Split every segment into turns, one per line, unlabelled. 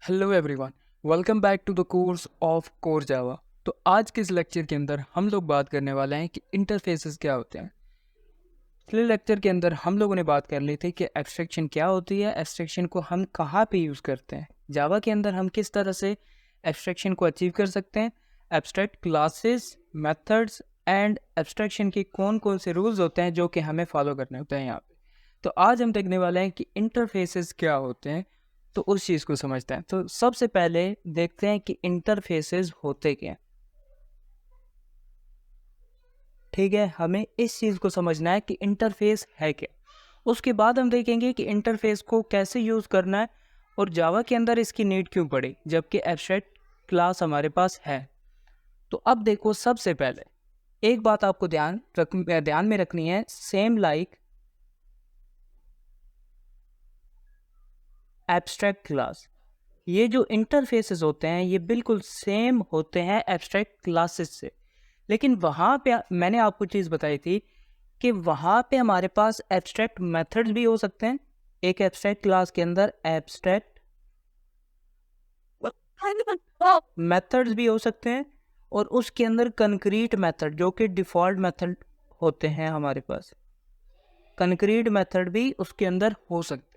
Hello everyone, welcome back to the course of core Java. तो आज के इस लेक्चर के अंदर हम लोग बात करने वाले हैं कि इंटरफेसेस क्या होते हैं। पिछले लेक्चर के अंदर हम लोगों ने बात कर ली थी कि एब्स्ट्रैक्शन क्या होती है, एब्स्ट्रैक्शन को हम कहाँ पे यूज़ करते हैं, जावा के अंदर हम किस तरह से एब्स्ट्रैक्शन को अचीव कर सकते हैं, abstract classes, methods and abstraction के कौन कौन से रूल्स होते हैं जो कि हमें फॉलो करने होते हैं यहाँ पे। तो आज हम देखने वाले हैं कि इंटरफेसेस क्या होते हैं, तो उस चीज़ को समझते हैं। तो सबसे पहले देखते हैं कि इंटरफेसेस होते क्या हैं। ठीक है, हमें इस चीज़ को समझना है कि इंटरफेस है क्या। उसके बाद हम देखेंगे कि इंटरफेस को कैसे यूज़ करना है और जावा के अंदर इसकी नीड क्यों पड़ी जबकि एब्स्ट्रैक्ट क्लास हमारे पास है। तो अब देखो, सबसे पहले एक बात आपको ध्यान में रखनी है, सेम लाइक एब्स्ट्रैक्ट क्लास। ये जो इंटरफेसेस होते हैं ये बिल्कुल सेम होते हैं एब्स्ट्रैक्ट क्लासेस से, लेकिन वहाँ पे मैंने आपको चीज़ बताई थी कि वहाँ पे हमारे पास एब्स्ट्रैक्ट मेथड्स भी हो सकते हैं। एक एब्स्ट्रैक्ट क्लास के अंदर एब्स्ट्रैक्ट मेथड्स भी हो सकते हैं और उसके अंदर कंक्रीट मेथड जो कि डिफ़ॉल्ट मेथड होते हैं हमारे पास, कंक्रीट मेथड भी उसके अंदर हो सकते हैं।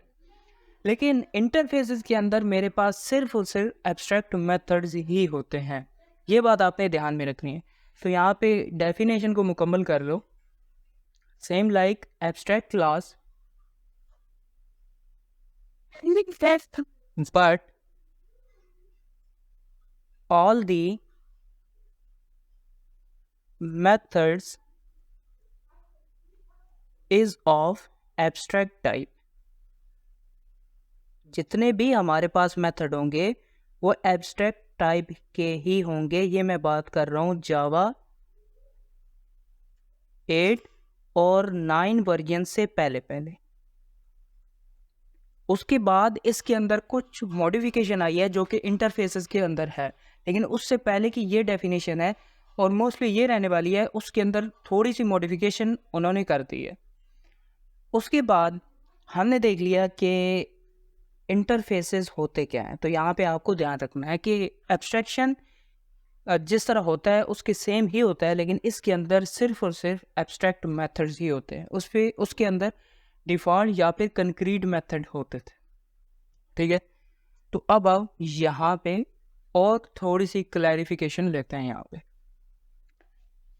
लेकिन इंटरफेसेस के अंदर मेरे पास सिर्फ और सिर्फ एब्स्ट्रैक्ट मेथड्स ही होते हैं। ये बात आपने ध्यान में रखनी है। तो यहाँ पे डेफिनेशन को मुकम्मल कर लो। Same like abstract class but all the methods is of abstract type। जितने भी हमारे पास मेथड होंगे वो एब्स्ट्रैक्ट टाइप के ही होंगे। ये मैं बात कर रहा हूँ जावा 8 और 9 वर्जन से पहले पहले। उसके बाद इसके अंदर कुछ मॉडिफिकेशन आई है जो कि इंटरफेसेस के अंदर है, लेकिन उससे पहले की ये डेफिनेशन है और मोस्टली ये रहने वाली है। उसके अंदर थोड़ी सी मॉडिफिकेशन उन्होंने कर दी है। उसके बाद हमने देख लिया कि इंटरफेसेस होते क्या हैं। तो यहाँ पे आपको ध्यान रखना है कि एब्स्ट्रैक्शन जिस तरह होता है उसके सेम ही होता है, लेकिन इसके अंदर सिर्फ और सिर्फ एब्स्ट्रैक्ट मेथड्स ही होते हैं। उसके अंदर डिफ़ॉल्ट या फिर कंक्रीट मेथड होते थे। ठीक है, तो अब आप यहाँ पे और थोड़ी सी क्लैरिफिकेशन लेते हैं। यहाँ पे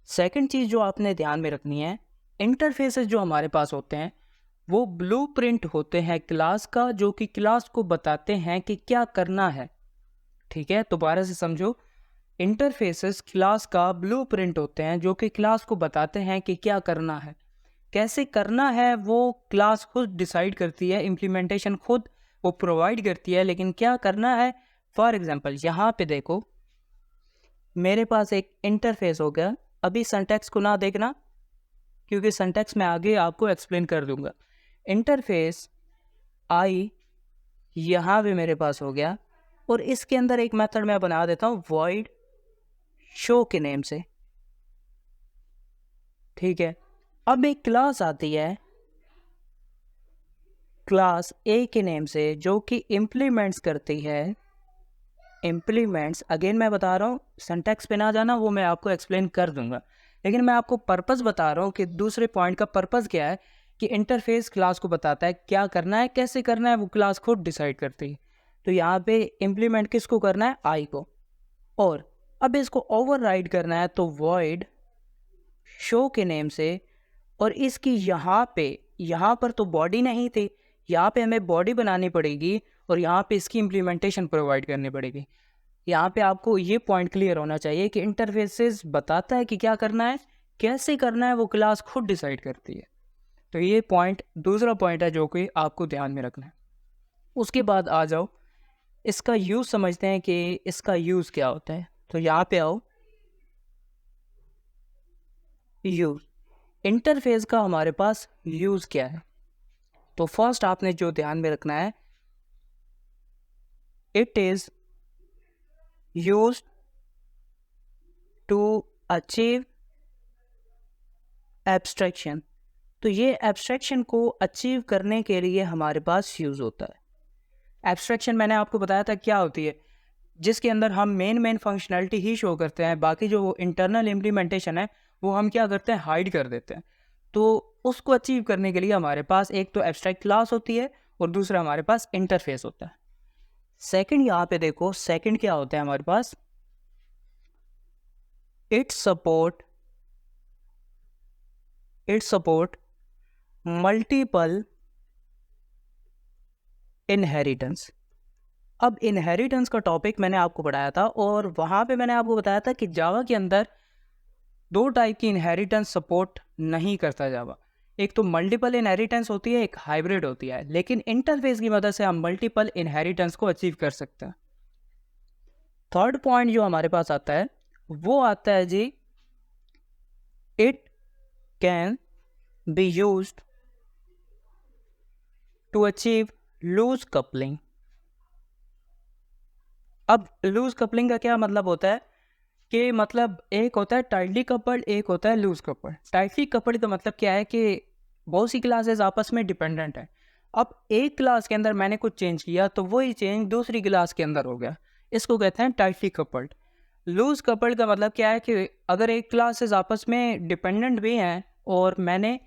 सेकंड चीज़ जो आपने ध्यान में रखनी है, इंटरफेसेस जो हमारे पास होते हैं वो ब्लूप्रिंट होते हैं क्लास का, जो कि क्लास को बताते हैं कि क्या करना है। ठीक है, दोबारा से समझो, इंटरफेसेस क्लास का ब्लूप्रिंट होते हैं जो कि क्लास को बताते हैं कि क्या करना है। कैसे करना है वो क्लास खुद डिसाइड करती है, इम्प्लीमेंटेशन खुद वो प्रोवाइड करती है, लेकिन क्या करना है। फॉर एग्जांपल यहाँ पे देखो, मेरे पास एक इंटरफेस हो गया। अभी सिंटैक्स को ना देखना क्योंकि सिंटैक्स मैं आगे आपको एक्सप्लेन कर दूंगा। इंटरफेस आई यहाँ पे मेरे पास हो गया और इसके अंदर एक मेथड मैं बना देता हूँ void शो के नेम से। ठीक है, अब एक क्लास आती है क्लास ए के नेम से जो कि इम्प्लीमेंट्स करती है। इम्प्लीमेंट्स अगेन मैं बता रहा हूँ, सिंटैक्स पे ना जाना, वो मैं आपको एक्सप्लेन कर दूंगा, लेकिन मैं आपको पर्पस बता रहा हूँ कि दूसरे पॉइंट का पर्पस क्या है कि इंटरफेस क्लास को बताता है क्या करना है, कैसे करना है, वो क्लास खुद डिसाइड करती है। तो यहाँ पे इम्प्लीमेंट किसको करना है, आई को, और अब इसको ओवरराइड करना है तो void शो के नेम से। और इसकी यहाँ पर तो बॉडी नहीं थी, यहाँ पे हमें बॉडी बनानी पड़ेगी और यहाँ पे इसकी इम्प्लीमेंटेशन प्रोवाइड करनी पड़ेगी। यहाँ पे आपको ये पॉइंट क्लियर होना चाहिए कि इंटरफेसेस बताता है कि क्या करना है, कैसे करना है, वो क्लास खुद डिसाइड करती है। तो ये पॉइंट दूसरा पॉइंट है जो कि आपको ध्यान में रखना है। उसके बाद आ जाओ, इसका यूज़ समझते हैं कि इसका यूज़ क्या होता है। तो यहाँ पे आओ, यूज़ इंटरफेस का हमारे पास यूज़ क्या है। तो फर्स्ट आपने जो ध्यान में रखना है, it is used to achieve abstraction. तो ये एब्स्ट्रैक्शन को अचीव करने के लिए हमारे पास यूज़ होता है। एब्स्ट्रैक्शन मैंने आपको बताया था क्या होती है, जिसके अंदर हम मेन फंक्शनैलिटी ही शो करते हैं, बाकी जो इंटरनल इम्प्लीमेंटेशन है वो हम क्या करते हैं, हाइड कर देते हैं। तो उसको अचीव करने के लिए हमारे पास एक तो एब्स्ट्रैक्ट क्लास होती है और दूसरा हमारे पास इंटरफेस होता है। सेकंड यहाँ पे देखो, सेकंड क्या होता है हमारे पास, इट सपोर्ट मल्टीपल इनहेरिटेंस। अब इनहेरिटेंस का टॉपिक मैंने आपको पढ़ाया था और वहाँ पे मैंने आपको बताया था कि जावा के अंदर दो टाइप की इनहेरिटेंस सपोर्ट नहीं करता जावा। एक तो मल्टीपल इनहेरिटेंस होती है, एक हाइब्रिड होती है, लेकिन इंटरफेस की मदद से हम मल्टीपल इनहेरिटेंस को अचीव कर सकते हैं। थर्ड पॉइंट जो हमारे पास आता है वो आता है जी, it can be used to achieve loose coupling. अब लूज कपलिंग का क्या मतलब होता है कि मतलब एक होता है टाइटली कपल्ड, एक होता है लूज कपल्ड। टाइटली कपल्ड का मतलब क्या है कि बहुत सी क्लासेस आपस में डिपेंडेंट है। अब एक क्लास के अंदर मैंने कुछ चेंज किया तो वही चेंज दूसरी क्लास के अंदर हो गया, इसको कहते हैं टाइटली कपल्ड। लूज कपल्ड का मतलब क्या है कि अगर एक क्लासेस आपस में डिपेंडेंट भी हैं और मैंने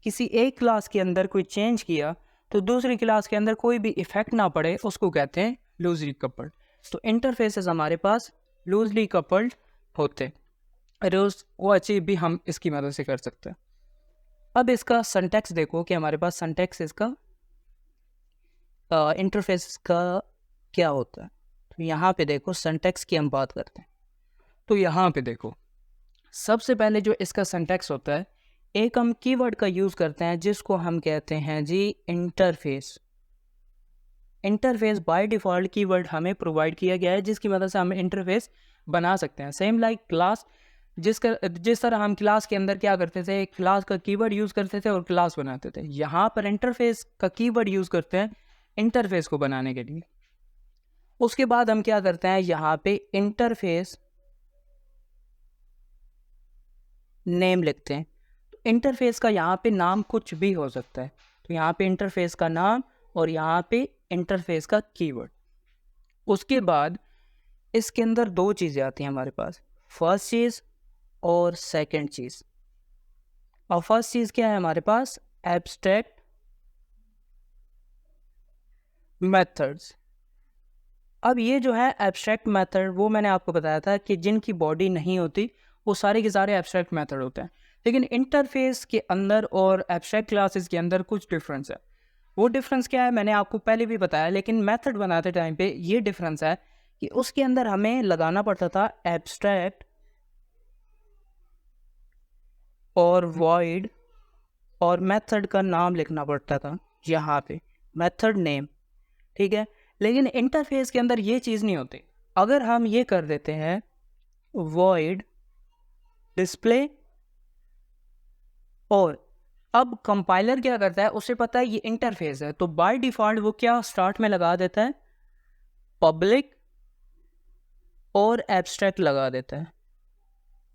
किसी एक क्लास के अंदर कोई चेंज किया तो दूसरी क्लास के अंदर कोई भी इफेक्ट ना पड़े, उसको कहते हैं लूजली कपल्ड। तो इंटरफेसेस हमारे पास लूजली कपल्ड होते, अरे वो अचीव भी हम इसकी मदद से कर सकते हैं। अब इसका सिंटैक्स देखो कि हमारे पास सिंटैक्स इसका इंटरफेस का क्या होता है। तो यहाँ पे देखो सिंटैक्स की हम बात करते हैं, तो यहाँ पे देखो सबसे पहले जो इसका सिंटैक्स होता है, एक हम कीवर्ड का यूज़ करते हैं जिसको हम कहते हैं जी interface. Interface by default keyword हमें प्रोवाइड किया गया है जिसकी मदद से हम इंटरफेस बना सकते हैं। सेम लाइक क्लास, जिस तरह हम क्लास के अंदर क्या करते थे, क्लास का कीवर्ड यूज़ करते थे और क्लास बनाते थे, यहाँ पर इंटरफेस का कीवर्ड यूज़ करते हैं इंटरफेस को बनाने के लिए। उसके बाद हम क्या करते हैं, यहाँ पे इंटरफेस नेम लिखते हैं। तो इंटरफेस का यहाँ पे नाम कुछ भी हो सकता है, तो यहाँ पे इंटरफेस का नाम और यहाँ पे इंटरफेस का कीवर्ड। उसके बाद इसके अंदर दो चीज़ें आती हैं हमारे पास, फर्स्ट चीज़ और सेकंड चीज़। और फर्स्ट चीज़ क्या है हमारे पास, एब्स्ट्रैक्ट मेथड्स। अब ये जो है एब्स्ट्रैक्ट मेथड, वो मैंने आपको बताया था कि जिनकी बॉडी नहीं होती वो सारे के सारे एब्स्ट्रैक्ट मेथड होते हैं। लेकिन इंटरफेस के अंदर और एब्स्ट्रैक्ट क्लासेस के अंदर कुछ डिफरेंस है। वो डिफरेंस क्या है मैंने आपको पहले भी बताया, लेकिन मेथड बनाते टाइम पे ये डिफरेंस है कि उसके अंदर हमें लगाना पड़ता था एब्स्ट्रैक्ट और वॉइड और मेथड का नाम लिखना पड़ता था यहाँ पे, मेथड नेम, ठीक है। लेकिन इंटरफेस के अंदर ये चीज़ नहीं होती। अगर हम ये कर देते हैं वॉइड डिस्प्ले, और अब कंपाइलर क्या करता है, उसे पता है ये इंटरफेस है, तो बाय डिफ़ॉल्ट वो क्या स्टार्ट में लगा देता है, पब्लिक और एब्स्ट्रैक्ट लगा देता है।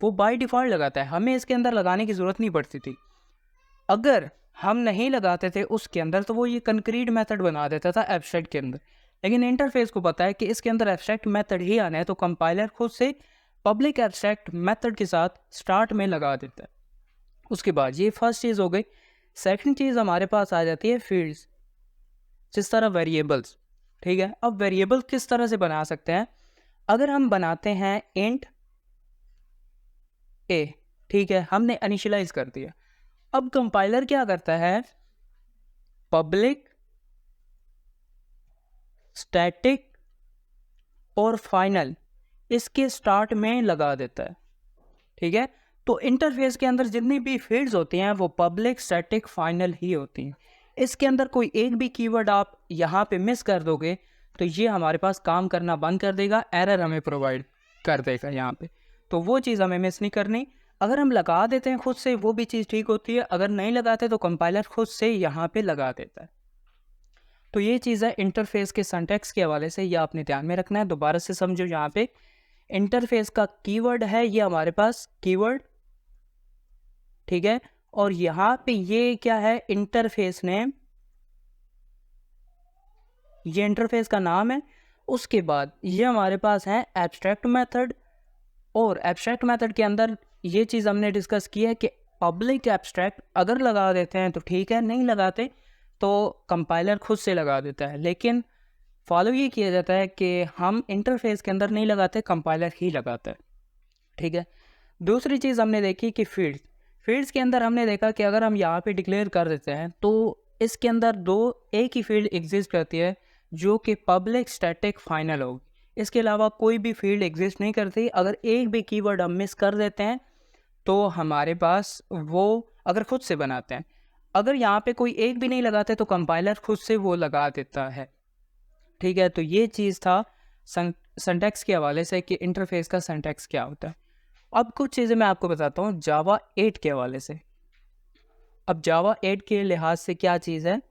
वो बाय डिफ़ॉल्ट लगाता है, हमें इसके अंदर लगाने की ज़रूरत नहीं पड़ती थी। अगर हम नहीं लगाते थे उसके अंदर तो वो ये कंक्रीट मेथड बना देता था एब्स्ट्रैक्ट के अंदर। लेकिन इंटरफेस को पता है कि इसके अंदर एब्स्ट्रैक्ट मेथड ही आना है, तो कंपाइलर खुद से पब्लिक एब्स्ट्रैक्ट मेथड के साथ स्टार्ट में लगा देता है। उसके बाद ये फर्स्ट चीज़ हो गई। सेकंड चीज़ हमारे पास आ जाती है फील्ड्स, जिस तरह वेरिएबल्स, ठीक है। अब वेरिएबल किस तरह से बना सकते हैं, अगर हम बनाते हैं इंट ए, ठीक है, हमने इनिशियलाइज कर दिया। अब कंपाइलर क्या करता है, पब्लिक स्टैटिक और फाइनल इसके स्टार्ट में लगा देता है, ठीक है। तो इंटरफेस के अंदर जितनी भी फील्ड्स होती हैं वो पब्लिक स्टैटिक फाइनल ही होती हैं। इसके अंदर कोई एक भी कीवर्ड आप यहाँ पे मिस कर दोगे तो ये हमारे पास काम करना बंद कर देगा, एरर हमें प्रोवाइड कर देगा यहाँ पे। तो वो चीज़ हमें मिस नहीं करनी। अगर हम लगा देते हैं खुद से वो भी चीज़ ठीक होती है, अगर नहीं लगाते तो कंपाइलर खुद से यहाँ पे लगा देता है। तो ये चीज़ है इंटरफेस के सिंटैक्स के हवाले से, ये आपने ध्यान में रखना है। दोबारा से समझो, यहाँ पे इंटरफेस का कीवर्ड है ये हमारे पास कीवर्ड, ठीक है, और यहाँ पे ये क्या है, इंटरफेस नेम ये इंटरफेस का नाम है। उसके बाद ये हमारे पास है एब्स्ट्रैक्ट मेथड, और एब्स्ट्रैक्ट मेथड के अंदर ये चीज़ हमने डिस्कस की है कि पब्लिक एब्स्ट्रैक्ट अगर लगा देते हैं तो ठीक है, नहीं लगाते तो कंपाइलर खुद से लगा देता है। लेकिन फॉलो ये किया जाता है कि हम इंटरफेस के अंदर नहीं लगाते, कंपाइलर ही लगाता है। ठीक है। दूसरी चीज़ हमने देखी कि फील्ड्स के अंदर हमने देखा कि अगर हम यहाँ पे डिक्लेयर कर देते हैं तो इसके अंदर एक ही फील्ड एग्जिस्ट करती है जो कि पब्लिक स्टैटिक फाइनल होगी। इसके अलावा कोई भी फील्ड एग्जिस्ट नहीं करती। अगर एक भी कीवर्ड हम मिस कर देते हैं तो हमारे पास वो, अगर खुद से बनाते हैं, अगर यहाँ पे कोई एक भी नहीं लगाते तो कंपाइलर खुद से वो लगा देता है। ठीक है। तो ये चीज़ था सिंटैक्स के हवाले से कि इंटरफेस का सिंटैक्स क्या होता है। अब कुछ चीज़ें मैं आपको बताता हूँ जावा 8 के हवाले से। अब जावा 8 के लिहाज से क्या चीज़ है,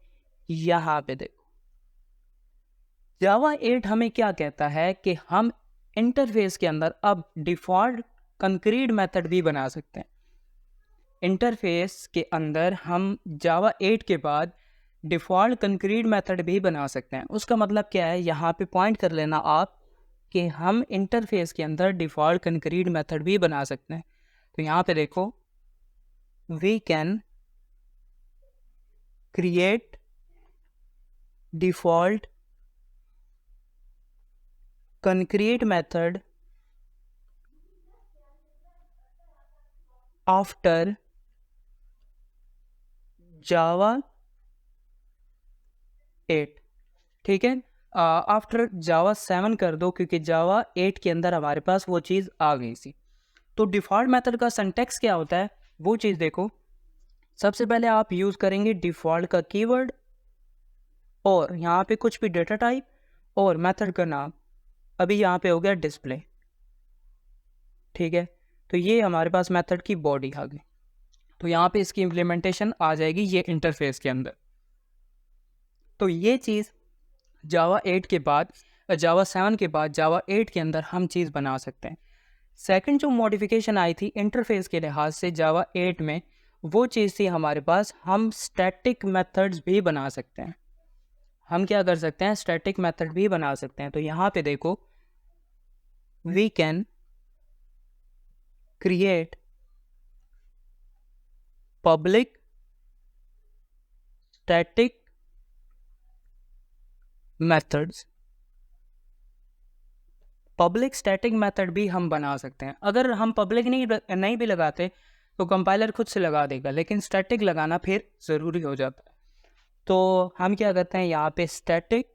यहाँ पे देखो। जावा 8 हमें क्या कहता है कि हम इंटरफेस के अंदर अब डिफ़ॉल्ट कंक्रीट मेथड भी बना सकते हैं। इंटरफेस के अंदर हम जावा 8 के बाद डिफ़ॉल्ट कंक्रीट मेथड भी बना सकते हैं। उसका मतलब क्या है, यहाँ पे पॉइंट कर लेना आप कि हम इंटरफेस के अंदर डिफ़ॉल्ट कंक्रीट मेथड भी बना सकते हैं। तो यहाँ पे देखो, we can create default concrete method after Java 8। ठीक है। आफ्टर जावा 7 कर दो, क्योंकि जावा 8 के अंदर हमारे पास वो चीज़ आ गई थी। तो डिफ़ॉल्ट मेथड का सिंटैक्स क्या होता है वो चीज़ देखो। सबसे पहले आप यूज़ करेंगे डिफ़ॉल्ट का कीवर्ड, और यहाँ पे कुछ भी डेटा टाइप और मेथड का नाम। अभी यहाँ पे हो गया डिस्प्ले। ठीक है। तो ये हमारे पास मेथड की बॉडी आ गई। तो यहाँ पे इसकी इम्प्लीमेंटेशन आ जाएगी ये इंटरफेस के अंदर। तो ये चीज़ जावा 8 के बाद, जावा 7 के बाद जावा 8 के अंदर हम चीज़ बना सकते हैं। सेकंड जो मॉडिफिकेशन आई थी इंटरफेस के लिहाज से जावा 8 में, वो चीज़ थी हमारे पास, हम स्टैटिक मेथड्स भी बना सकते हैं। हम क्या कर सकते हैं, स्टैटिक मेथड भी बना सकते हैं। तो यहाँ पे देखो, we can create public static methods. Public static method भी हम बना सकते हैं। अगर हम पब्लिक नहीं भी लगाते तो कंपाइलर खुद से लगा देगा, लेकिन स्टैटिक लगाना फिर ज़रूरी हो जाता है। तो हम क्या करते हैं, यहाँ पे स्टैटिक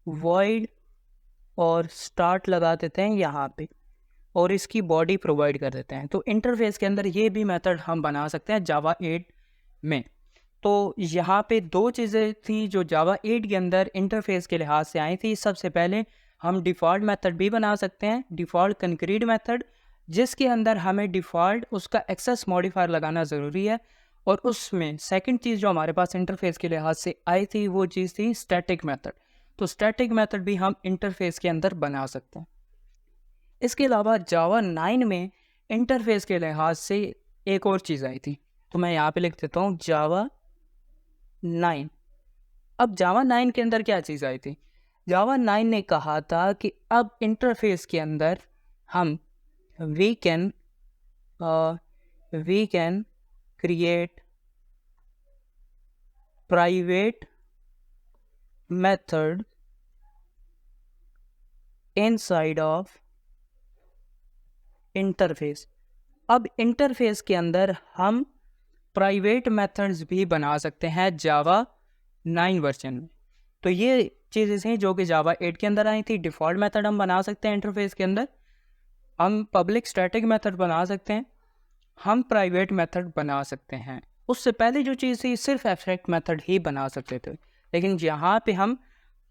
वॉइड और स्टार्ट लगा देते हैं यहाँ पे, और इसकी बॉडी प्रोवाइड कर देते हैं। तो इंटरफेस के अंदर ये भी मेथड हम बना सकते हैं जावा 8 में। तो यहाँ पे दो चीज़ें थी जो जावा 8 के अंदर इंटरफेस के लिहाज से आई थी। सबसे पहले हम डिफ़ॉल्ट मेथड भी बना सकते हैं, डिफ़ॉल्ट कंक्रीट मेथड, जिसके अंदर हमें डिफ़ॉल्ट उसका एक्सेस मॉडिफायर लगाना ज़रूरी है। और उसमें सेकंड चीज़ जो हमारे पास इंटरफेस के लिहाज से आई थी वो चीज़ थी स्टैटिक मेथड। तो स्टैटिक मेथड भी हम इंटरफेस के अंदर बना सकते हैं। इसके अलावा जावा 9 में इंटरफेस के लिहाज से एक और चीज़ आई थी, तो मैं यहाँ पे लिख देता हूँ जावा 9। अब जावा 9 के अंदर क्या चीज़ आई थी, जावा 9 ने कहा था कि अब इंटरफेस के अंदर हम we can create private method inside of interface. अब इंटरफेस के अंदर हम प्राइवेट मेथड्स भी बना सकते हैं जावा 9 वर्जन में। तो ये चीज़ें हैं जो कि जावा 8 के अंदर आई थी। डिफ़ॉल्ट मेथड हम बना सकते हैं इंटरफेस के अंदर, हम पब्लिक स्टैटिक मेथड बना सकते हैं, हम प्राइवेट मेथड बना सकते हैं। उससे पहले जो चीज़ थी सिर्फ एब्स्ट्रैक्ट मेथड ही बना सकते थे, लेकिन यहाँ पे हम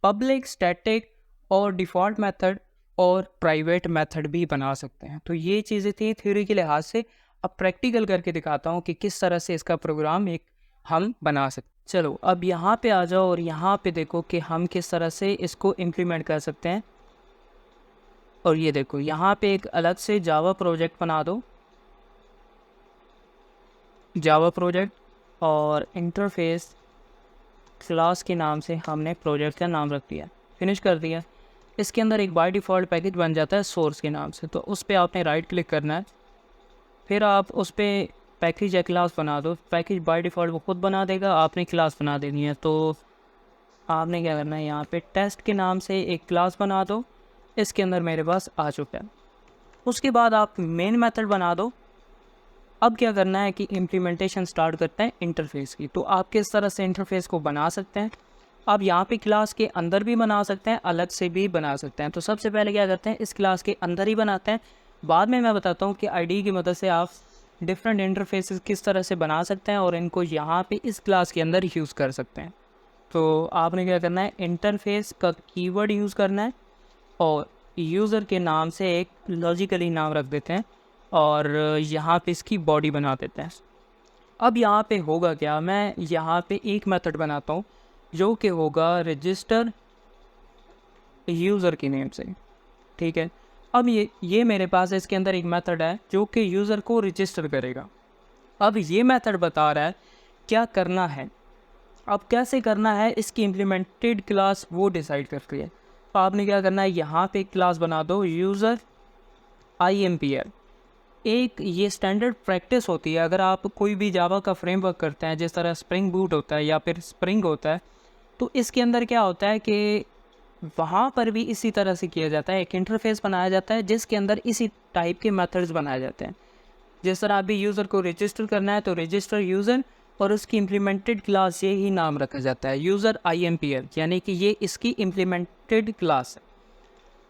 पब्लिक स्टैटिक और डिफ़ॉल्ट मेथड और प्राइवेट मेथड भी बना सकते हैं। तो ये चीज़ें थी थ्योरी के लिहाज से। अब प्रैक्टिकल करके दिखाता हूँ कि किस तरह से इसका प्रोग्राम एक हम बना सकते। चलो अब यहाँ पे आ जाओ और यहाँ पे देखो कि हम किस तरह से इसको इम्प्लीमेंट कर सकते हैं। और ये देखो यहाँ पे एक अलग से जावा प्रोजेक्ट बना दो, जावा प्रोजेक्ट, और इंटरफेस क्लास के नाम से हमने प्रोजेक्ट का नाम रख दिया, फिनिश कर दिया। इसके अंदर एक बाय डिफ़ॉल्ट पैकेज बन जाता है सोर्स के नाम से, तो उस पर आपने राइट क्लिक करना है, फिर आप उस पर पैकेज या क्लास बना दो। पैकेज बाय डिफ़ॉल्ट वो खुद बना देगा, आपने क्लास बना देनी है। तो आपने क्या करना है, यहाँ पे टेस्ट के नाम से एक क्लास बना दो, इसके अंदर मेरे पास आ चुका है। उसके बाद आप मेन मेथड बना दो। अब क्या करना है कि इम्प्लीमेंटेशन स्टार्ट करते हैं इंटरफेस की। तो आप किस तरह से इंटरफेस को बना सकते हैं, आप यहाँ पे क्लास के अंदर भी बना सकते हैं, अलग से भी बना सकते हैं। तो सबसे पहले क्या करते हैं, इस क्लास के अंदर ही बनाते हैं, बाद में मैं बताता हूँ कि आईडी की मदद से आप डिफरेंट इंटरफेसेस किस तरह से बना सकते हैं और इनको यहाँ पे इस क्लास के अंदर यूज़ कर सकते हैं। तो आपने क्या करना है, इंटरफेस का कीवर्ड यूज़ करना है और यूज़र के नाम से एक लॉजिकली नाम रख देते हैं और यहाँ पे इसकी बॉडी बना देते हैं। अब यहाँ पे होगा क्या, मैं यहाँ पे एक मेथड बनाता हूँ जो कि होगा रजिस्टर यूज़र के नेम से, ठीक है। अब ये मेरे पास इसके अंदर एक मेथड है जो कि यूज़र को रजिस्टर करेगा। अब ये मेथड बता रहा है क्या करना है, अब कैसे करना है इसकी इम्प्लीमेंटेड क्लास वो डिसाइड करती है। तो आपने क्या करना है, यहाँ पे एक क्लास बना दो यूज़र IMPL। एक ये स्टैंडर्ड प्रैक्टिस होती है, अगर आप कोई भी जावा का फ्रेमवर्क करते हैं, जिस तरह स्प्रिंग बूट होता है या फिर स्प्रिंग होता है, तो इसके अंदर क्या होता है कि वहाँ पर भी इसी तरह से किया जाता है। एक इंटरफेस बनाया जाता है जिसके अंदर इसी टाइप के मेथड्स बनाए जाते हैं। जिस तरह अभी यूज़र को रजिस्टर करना है तो रजिस्टर यूज़र और उसकी इम्प्लीमेंटेड क्लास ये ही नाम रखा जाता है, यूज़र IMPL, यानी कि ये इसकी इम्प्लीमेंटेड क्लास है।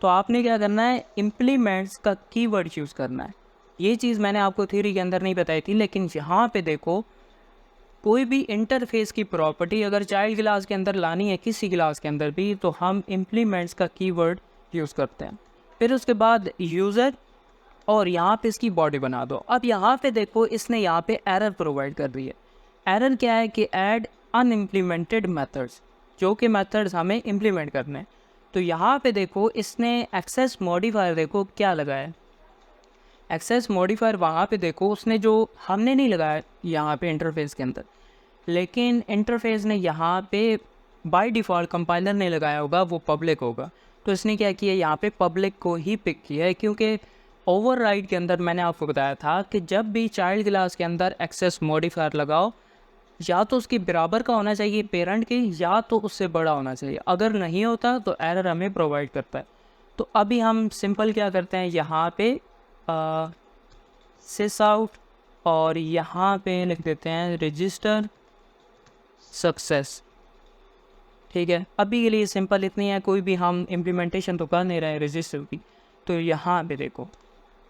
तो आपने क्या करना है, इम्प्लीमेंट्स का कीवर्ड यूज़ करना है। ये चीज़ मैंने आपको थ्योरी के अंदर नहीं बताई थी, लेकिन यहाँ पे देखो कोई भी इंटरफेस की प्रॉपर्टी अगर चाइल्ड क्लास के अंदर लानी है किसी क्लास के अंदर भी, तो हम इम्प्लीमेंट्स का कीवर्ड यूज़ करते हैं। फिर उसके बाद यूज़र और यहाँ पे इसकी बॉडी बना दो। अब यहाँ पे देखो इसने यहाँ पे एरर प्रोवाइड कर दी है। एरर क्या है कि ऐड अनइम्प्लीमेंटेड मेथड्स, जो कि मेथड्स हमें इम्प्लीमेंट करने हैं। तो यहाँ पे देखो इसने एक्सेस मॉडिफायर देखो क्या लगाया, एक्सेस मॉडिफायर वहाँ पे देखो उसने जो हमने नहीं लगाया यहाँ पे इंटरफेस के अंदर, लेकिन इंटरफेस ने यहाँ पे बाय डिफ़ॉल्ट कंपाइलर ने लगाया होगा, वो पब्लिक होगा। तो इसने क्या किया, यहाँ पे पब्लिक को ही पिक किया है, क्योंकि ओवरराइड के अंदर मैंने आपको बताया था कि जब भी चाइल्ड क्लास के अंदर एक्सेस मॉडिफायर लगाओ, या तो उसके बराबर का होना चाहिए पेरेंट के, या तो उससे बड़ा होना चाहिए। अगर नहीं होता तो एरर हमें प्रोवाइड करता है। तो अभी हम सिंपल क्या करते हैं, यहाँ पे सिस आउट और यहाँ पे लिख देते हैं रजिस्टर सक्सेस, ठीक है। अभी के लिए सिंपल इतनी है, कोई भी हम इम्प्लीमेंटेशन तो कर नहीं रहे रजिस्टर की। तो यहाँ पे देखो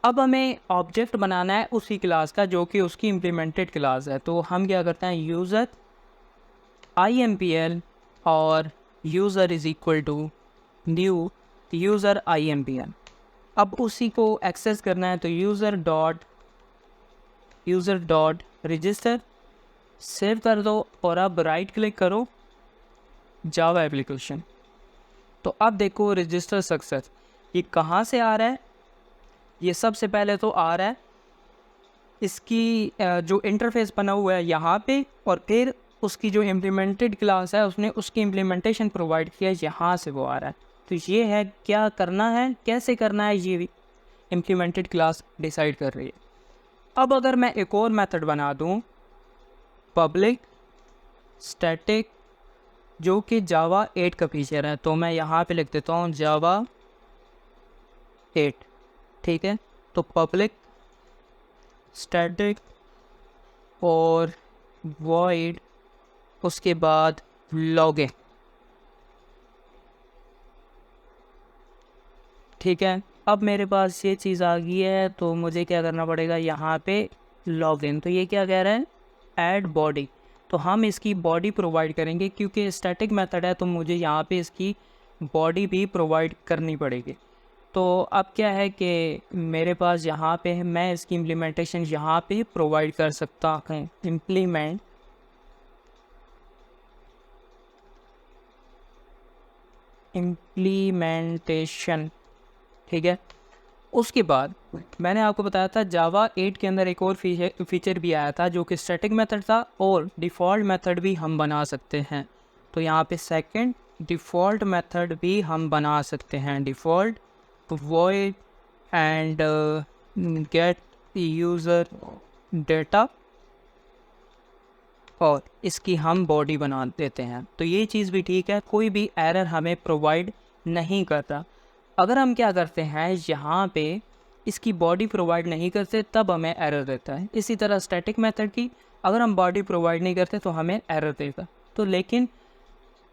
अब हमें ऑब्जेक्ट बनाना है उसी क्लास का जो कि उसकी इम्प्लीमेंटेड क्लास है। तो हम क्या करते हैं, यूज़र IMPL और user is equal to new user IMPL। अब उसी को एक्सेस करना है, तो यूज़र डॉट रजिस्टर सेव कर दो और अब राइट क्लिक करो जावा एप्लीकेशन। तो अब देखो रजिस्टर सक्सेस, ये कहाँ से आ रहा है, ये सबसे पहले तो आ रहा है इसकी जो इंटरफेस बना हुआ है यहाँ पे, और फिर उसकी जो इम्प्लीमेंटेड क्लास है उसने उसकी इम्प्लीमेंटेशन प्रोवाइड किया, यहाँ से वो आ रहा है। तो ये है क्या करना है, कैसे करना है, ये इम्प्लीमेंटेड क्लास डिसाइड कर रही है। अब अगर मैं एक और मेथड बना दूँ पब्लिक स्टैटिक, जो कि जावा 8 का फीचर है, तो मैं यहाँ पे लिख देता हूँ जावा 8, ठीक है। तो पब्लिक स्टैटिक और वॉइड, उसके बाद लॉगिन, ठीक है। अब मेरे पास ये चीज़ आ गई है, तो मुझे क्या करना पड़ेगा, यहाँ पे लॉगिन। तो ये क्या कह रहा है, ऐड बॉडी। तो हम इसकी बॉडी प्रोवाइड करेंगे, क्योंकि स्टैटिक मेथड है तो मुझे यहाँ पे इसकी बॉडी भी प्रोवाइड करनी पड़ेगी। तो अब क्या है कि मेरे पास यहाँ पे है, मैं इसकी इम्प्लीमेंटेशन यहाँ पे प्रोवाइड कर सकता हूँ, इम्प्लीमेंटेशन, ठीक है। उसके बाद मैंने आपको बताया था जावा 8 के अंदर एक और फीचर भी आया था जो कि स्टैटिक मेथड था, और डिफ़ॉल्ट मेथड भी हम बना सकते हैं। तो तो यहाँ पे सेकंड डिफ़ॉल्ट मेथड भी हम बना सकते हैं, default void and gate user data, और इसकी हम बॉडी बना देते हैं। तो ये चीज़ भी ठीक है, कोई भी एरर हमें प्रोवाइड नहीं करता। अगर हम क्या करते हैं, यहाँ पे इसकी बॉडी प्रोवाइड नहीं करते तब हमें एरर देता है। इसी तरह स्टैटिक मेथड की अगर हम बॉडी प्रोवाइड नहीं करते तो हमें एरर देगा। तो लेकिन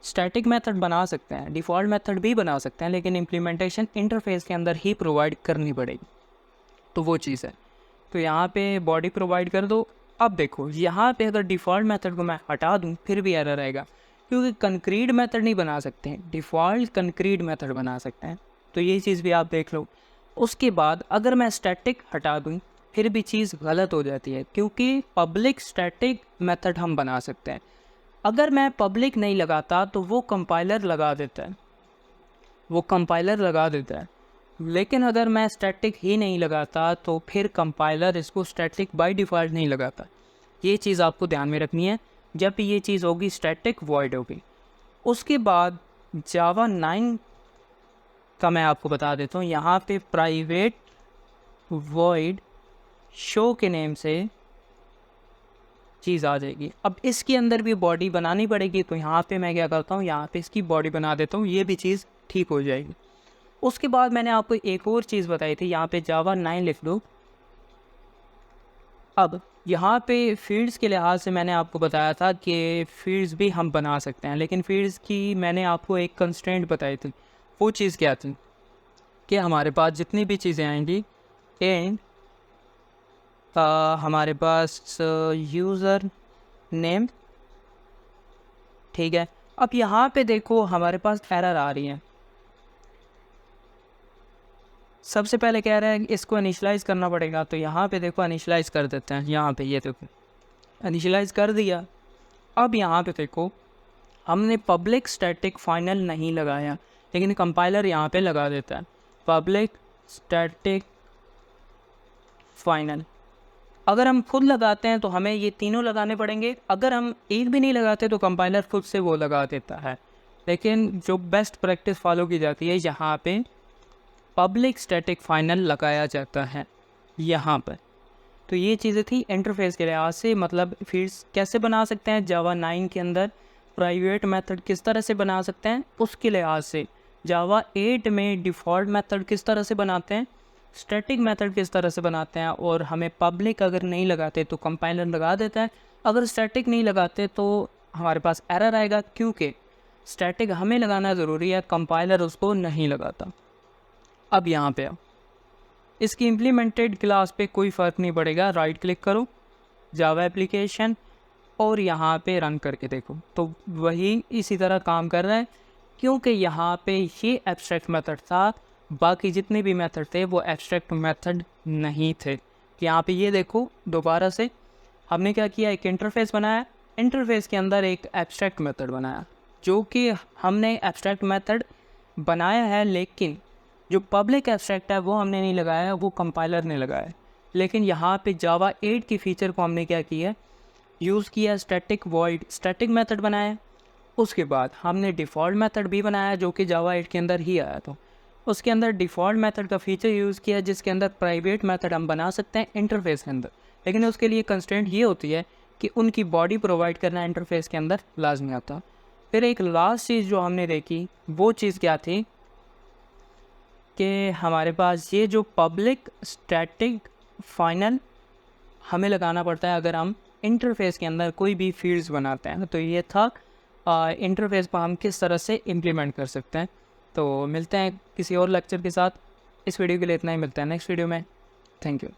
स्टैटिक मेथड बना सकते हैं, डिफ़ॉल्ट मेथड भी बना सकते हैं, लेकिन इम्प्लीमेंटेशन इंटरफेस के अंदर ही प्रोवाइड करनी पड़ेगी। तो वो चीज़ है। तो यहाँ पे बॉडी प्रोवाइड कर दो। अब देखो यहाँ पे अगर डिफ़ॉल्ट मेथड को मैं हटा दूँ फिर भी एरर आएगा, क्योंकि कंक्रीट मेथड नहीं बना सकते हैं, डिफ़ॉल्ट कंक्रीट मेथड बना सकते हैं। तो ये चीज़ भी आप देख लो। उसके बाद अगर मैं स्टैटिक हटा दूँ फिर भी चीज़ गलत हो जाती है, क्योंकि पब्लिक स्टैटिक मेथड हम बना सकते हैं। अगर मैं पब्लिक नहीं लगाता तो वो कंपाइलर लगा देता है, लेकिन अगर मैं स्टैटिक ही नहीं लगाता तो फिर कंपाइलर इसको स्टैटिक बाय डिफ़ॉल्ट नहीं लगाता। ये चीज़ आपको ध्यान में रखनी है। जब भी ये चीज़ होगी स्टैटिक वॉइड होगी। उसके बाद जावा 9 का मैं आपको बता देता हूँ। यहाँ पे प्राइवेट वॉइड शो के नेम से चीज़ आ जाएगी। अब इसके अंदर भी बॉडी बनानी पड़ेगी, तो यहाँ पे मैं क्या करता हूँ, यहाँ पे इसकी बॉडी बना देता हूँ, ये भी चीज़ ठीक हो जाएगी। उसके बाद मैंने आपको एक और चीज़ बताई थी, यहाँ पे जावा 9 लिख दो। अब यहाँ पे फील्ड्स के लिहाज से मैंने आपको बताया था कि फील्ड्स भी हम बना सकते हैं, लेकिन फील्ड्स की मैंने आपको एक कंस्ट्रेंट बताई थी। वो चीज़ क्या थी कि हमारे पास जितनी भी चीज़ें आएंगी एंड हमारे पास यूज़र नेम, ठीक है। अब यहाँ पे देखो हमारे पास एरर आ रही है। सबसे पहले कह रहा है कि इसको इनिशियलाइज़ करना पड़ेगा, तो यहाँ पे देखो इनिशियलाइज़ कर देते हैं। यहाँ पे ये देखो इनिशियलाइज़ कर दिया। अब यहाँ पे देखो हमने पब्लिक स्टैटिक फाइनल नहीं लगाया, लेकिन कंपाइलर यहाँ पे लगा देता है पब्लिक स्टैटिक फाइनल। अगर हम खुद लगाते हैं तो हमें ये तीनों लगाने पड़ेंगे, अगर हम एक भी नहीं लगाते तो कंपाइलर खुद से वो लगा देता है। लेकिन जो बेस्ट प्रैक्टिस फॉलो की जाती है, यहाँ पे पब्लिक स्टैटिक फाइनल लगाया जाता है यहाँ पर। तो ये चीज़ें थी इंटरफेस के लिहाज से, मतलब फील्ड्स कैसे बना सकते हैं जावा 9 के अंदर, प्राइवेट मेथड किस तरह से बना सकते हैं उसके लिहाज से, जावा 8 में डिफ़ॉल्ट मेथड किस तरह से बनाते हैं, स्टैटिक मेथड किस तरह से बनाते हैं, और हमें पब्लिक अगर नहीं लगाते तो कंपाइलर लगा देता है। अगर स्टैटिक नहीं लगाते तो हमारे पास एरर आएगा, क्योंकि स्टैटिक हमें लगाना ज़रूरी है, कंपाइलर उसको नहीं लगाता। अब यहाँ पे आओ, इसकी इम्प्लीमेंटेड क्लास पे कोई फ़र्क नहीं पड़ेगा। राइट क्लिक करो जावा एप्लीकेशन और यहाँ पे रन करके देखो, तो वही इसी तरह काम कर रहा है, क्योंकि यहाँ पे ये एब्स्ट्रैक्ट मेथड था, बाकी जितने भी मेथड थे वो एब्स्ट्रैक्ट मेथड नहीं थे। यहाँ पे ये देखो दोबारा से हमने क्या किया, एक इंटरफेस बनाया, इंटरफेस के अंदर एक एब्स्ट्रैक्ट मेथड बनाया, जो कि हमने एब्स्ट्रैक्ट मेथड बनाया है, लेकिन जो पब्लिक एब्स्ट्रैक्ट है वो हमने नहीं लगाया, वो कंपाइलर ने लगाया। लेकिन यहाँ पे जावा 8 की फ़ीचर को हमने क्या किया, यूज़ किया, स्टैटिक वॉइड स्टैटिक मेथड बनाया। उसके बाद हमने डिफ़ॉल्ट मेथड भी बनाया जो कि जावा 8 के अंदर ही आया था। उसके अंदर डिफ़ॉल्ट मेथड का फ़ीचर यूज़ किया, जिसके अंदर प्राइवेट मेथड हम बना सकते हैं इंटरफेस के अंदर, लेकिन उसके लिए कंस्ट्रेंट ये होती है कि उनकी बॉडी प्रोवाइड करना इंटरफेस के अंदर लाजमी आता। फिर एक लास्ट चीज़ जो हमने देखी वो चीज़ क्या थी कि हमारे पास ये जो पब्लिक स्टैटिक फाइनल हमें लगाना पड़ता है अगर हम इंटरफेस के अंदर कोई भी फील्ड्स बनाते हैं। तो ये था इंटरफेस पर हम किस तरह से इम्प्लीमेंट कर सकते हैं। तो मिलते हैं किसी और लेक्चर के साथ। इस वीडियो के लिए इतना ही, मिलते हैं नेक्स्ट वीडियो में। Thank you.